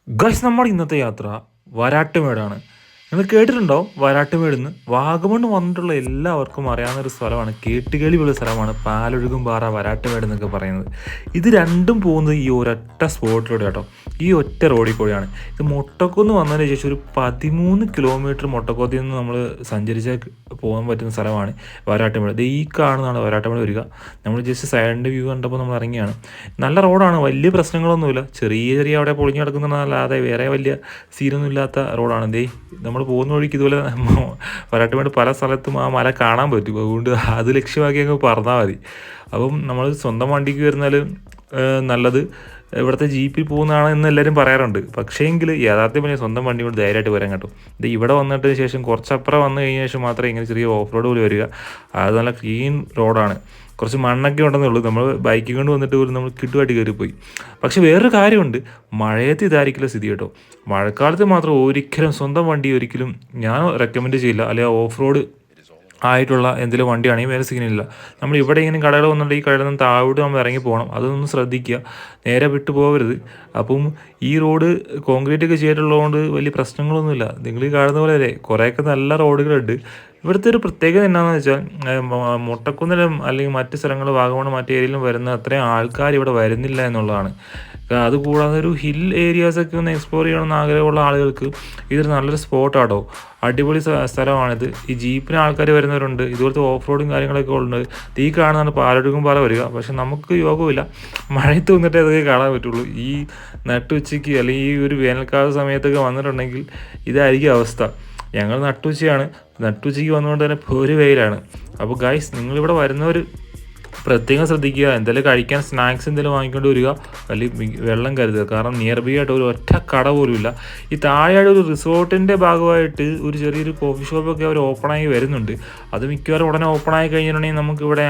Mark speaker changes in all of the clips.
Speaker 1: Guys നമ്മുടെ ഇന്നത്തെ യാത്ര വരാട്ടുമേടാണ്. നിങ്ങൾ കേട്ടിട്ടുണ്ടോ വരാട്ടുമേടെന്ന്? വാഗമൺ വന്നിട്ടുള്ള എല്ലാവർക്കും അറിയാവുന്ന ഒരു സ്ഥലമാണ്, കേട്ടുകേൾവിയുള്ള സ്ഥലമാണ് പാലൊഴുകും പാറ വരാട്ടുമേട് എന്നൊക്കെ പറയുന്നത്. ഇത് രണ്ടും പോകുന്നത് ഈ ഒരൊറ്റ സ്പോട്ടിലൂടെ കേട്ടോ, ഈ ഒറ്റ റോഡിൽ കൂടിയാണ്. ഇത് മൊട്ടക്കുന്ന് വന്നതിന് ശേഷം ഒരു 13 കിലോമീറ്റർ മൊട്ടക്കുന്നിൽ നിന്ന് നമ്മൾ സഞ്ചരിച്ചാൽ പോകാൻ പറ്റുന്ന സ്ഥലമാണ് വരാട്ടുമേട്. ഇത് ഈ കാണുന്നതാണ് വരാട്ടുമേട് വരിക. നമ്മൾ ജസ്റ്റ് സൈഡിൻ്റെ വ്യൂ കണ്ടപ്പോൾ നമ്മൾ ഇറങ്ങിയാണ്. നല്ല റോഡാണ്, വലിയ പ്രശ്നങ്ങളൊന്നുമില്ല. ചെറിയ ചെറിയ അവിടെ പൊളിഞ്ഞു കിടക്കുന്നതല്ലാതെ വേറെ വലിയ സീനൊന്നും ഇല്ലാത്ത റോഡാണ്. ദേ നമ്മൾ പോകുന്ന വഴിക്ക് ഇതുപോലെ വരാട്ടുമേട് പല സ്ഥലത്തും ആ മല കാണാൻ പറ്റും. അതുകൊണ്ട് അത് ലക്ഷ്യമാക്കി അങ്ങ് പറഞ്ഞാൽ മതി. അപ്പം നമ്മൾ സ്വന്തം വണ്ടിക്ക് വരുന്നാൽ നല്ലത് ഇവിടുത്തെ ജീപ്പിൽ പോകുന്നതാണ് എന്ന് എല്ലാവരും പറയാറുണ്ട്. പക്ഷേ എങ്കിൽ യാഥാർത്ഥ്യം പറഞ്ഞാൽ സ്വന്തം വണ്ടി കൊണ്ട് ധൈര്യമായിട്ട് വരാൻ കേട്ടോ. ഇത് ഇവിടെ വന്നിട്ട് ശേഷം കുറച്ചപ്പുറം വന്നു കഴിഞ്ഞ ശേഷം മാത്രമേ ഇങ്ങനെ ചെറിയ ഓഫ് റോഡ് പോലെ വരിക. അത് നല്ല ക്ലീൻ റോഡാണ്. കുറച്ച് മണ്ണൊക്കെ ഉണ്ടെന്നേ ഉള്ളൂ. നമ്മൾ ബൈക്കിൽ കൊണ്ട് വന്നിട്ട് പോലും നമ്മൾ കിട്ടുമായിട്ട് കയറിപ്പോയി. പക്ഷെ വേറൊരു കാര്യമുണ്ട്, മഴയത്ത് ഇതായിരിക്കില്ല സ്ഥിതി കേട്ടോ. മഴക്കാലത്ത് മാത്രം ഒരിക്കലും സ്വന്തം വണ്ടി ഒരിക്കലും ഞാൻ റെക്കമെൻഡ് ചെയ്യില്ല. അല്ലെങ്കിൽ ഓഫ് റോഡ് ആയിട്ടുള്ള എന്തെങ്കിലും വണ്ടിയാണെങ്കിൽ വേറെ സീനില്ല. നമ്മൾ ഇവിടെ ഇങ്ങനെ കടകൾ വന്നിട്ടുണ്ടെങ്കിൽ ഈ കടയിൽ നിന്ന് താഴോട്ട് നമ്മൾ ഇറങ്ങി പോകണം. അതൊന്നും ശ്രദ്ധിക്കുക, നേരെ വിട്ടു പോകരുത്. അപ്പം ഈ റോഡ് കോൺക്രീറ്റ് ഒക്കെ ചെയ്തിട്ടുള്ളതുകൊണ്ട് വലിയ പ്രശ്നങ്ങളൊന്നുമില്ല. നിങ്ങൾ ഈ കാണുന്ന പോലെ അല്ലേ, കുറേയൊക്കെ നല്ല റോഡുകളുണ്ട്. ഇവിടുത്തെ ഒരു പ്രത്യേകത എന്താണെന്ന് വെച്ചാൽ മൊട്ടക്കുന്നിലും അല്ലെങ്കിൽ മറ്റ് സ്ഥലങ്ങൾ വാഗമൺ മറ്റു ഏരിയയിലും വരുന്ന അത്രയും ആൾക്കാർ ഇവിടെ വരുന്നില്ല എന്നുള്ളതാണ്. അതുകൂടാതെ ഒരു ഹിൽ ഏരിയാസൊക്കെ ഒന്ന് എക്സ്പ്ലോർ ചെയ്യണമെന്ന് ആഗ്രഹമുള്ള ആളുകൾക്ക് ഇതൊരു നല്ലൊരു സ്പോട്ടാട്ടോ. അടിപൊളി സ്ഥലമാണിത്. ഈ ജീപ്പിന് ആൾക്കാർ വരുന്നവരുണ്ട്, ഇതുപോലത്തെ ഓഫ് റോഡും കാര്യങ്ങളൊക്കെ ഉണ്ട്. ഈ കാണുന്നതാണ് പാലൊഴുകും പാറ വരിക. പക്ഷെ നമുക്ക് യോഗമില്ല, മഴയത്ത് വന്നിട്ടേ അതൊക്കെ കാണാൻ പറ്റുള്ളൂ. ഈ നട്ടുച്ചയ്ക്ക് അല്ലെങ്കിൽ ഈ ഒരു വേനൽക്കാല സമയത്തൊക്കെ വന്നിട്ടുണ്ടെങ്കിൽ ഇതായിരിക്കും അവസ്ഥ. ഞങ്ങൾ നട്ടുച്ചയ്ക്ക് വന്നുകൊണ്ട് തന്നെ ഒരു വെയിലാണ്. അപ്പോൾ ഗൈസ്, നിങ്ങളിവിടെ വരുന്നവർ പ്രത്യേകം ശ്രദ്ധിക്കുക. എന്തെങ്കിലും കഴിക്കാൻ സ്നാക്സ് എന്തെങ്കിലും വാങ്ങിക്കൊണ്ട് വരിക, അല്ലെങ്കിൽ വെള്ളം കരുതുക. കാരണം നിയർ ബൈ ആയിട്ട് ഒരു ഒറ്റ കട പോലും ഇല്ല. ഈ താഴെയായിട്ട് ഒരു റിസോർട്ടിൻ്റെ ഭാഗമായിട്ട് ഒരു ചെറിയൊരു കോഫി ഷോപ്പൊക്കെ അവർ ഓപ്പണായി വരുന്നുണ്ട്. അത് മിക്കവാറും ഉടനെ ഓപ്പണായി കഴിഞ്ഞിട്ടുണ്ടെങ്കിൽ നമുക്കിവിടെ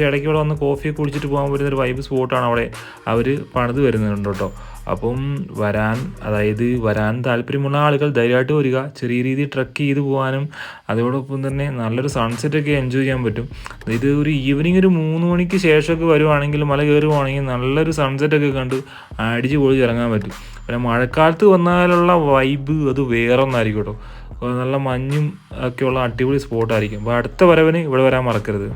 Speaker 1: ഇടയ്ക്ക് ഇവിടെ വന്ന് കോഫി കുടിച്ചിട്ട് പോകാൻ പറ്റുന്നൊരു വൈബ് സ്പോട്ടാണ് അവിടെ അവർ പണിത് വരുന്നുണ്ട് കേട്ടോ. അപ്പം വരാൻ താല്പര്യമുള്ള ആളുകൾ ധൈര്യമായിട്ട് വരിക. ചെറിയ രീതിയിൽ ട്രക്ക് ചെയ്ത് പോകാനും അതോടൊപ്പം തന്നെ നല്ലൊരു സൺസെറ്റൊക്കെ എൻജോയ് ചെയ്യാൻ പറ്റും. ഇത് ഒരു ഈവനിങ് ഒരു 3 മണിക്ക് ശേഷമൊക്കെ വരുവാണെങ്കിൽ, മല കയറുവാണെങ്കിൽ നല്ലൊരു സൺസെറ്റൊക്കെ കണ്ട് അടിച്ച് പൊളിച്ച് ഇറങ്ങാൻ പറ്റും. പിന്നെ മഴക്കാലത്ത് വന്നാലുള്ള വൈബ് അത് വേറെ ഒന്നായിരിക്കും കേട്ടോ. നല്ല മഞ്ഞും ഒക്കെയുള്ള അടിപൊളി സ്പോട്ടായിരിക്കും. അപ്പോൾ അടുത്ത വരവിന് ഇവിടെ വരാൻ മറക്കരുത്.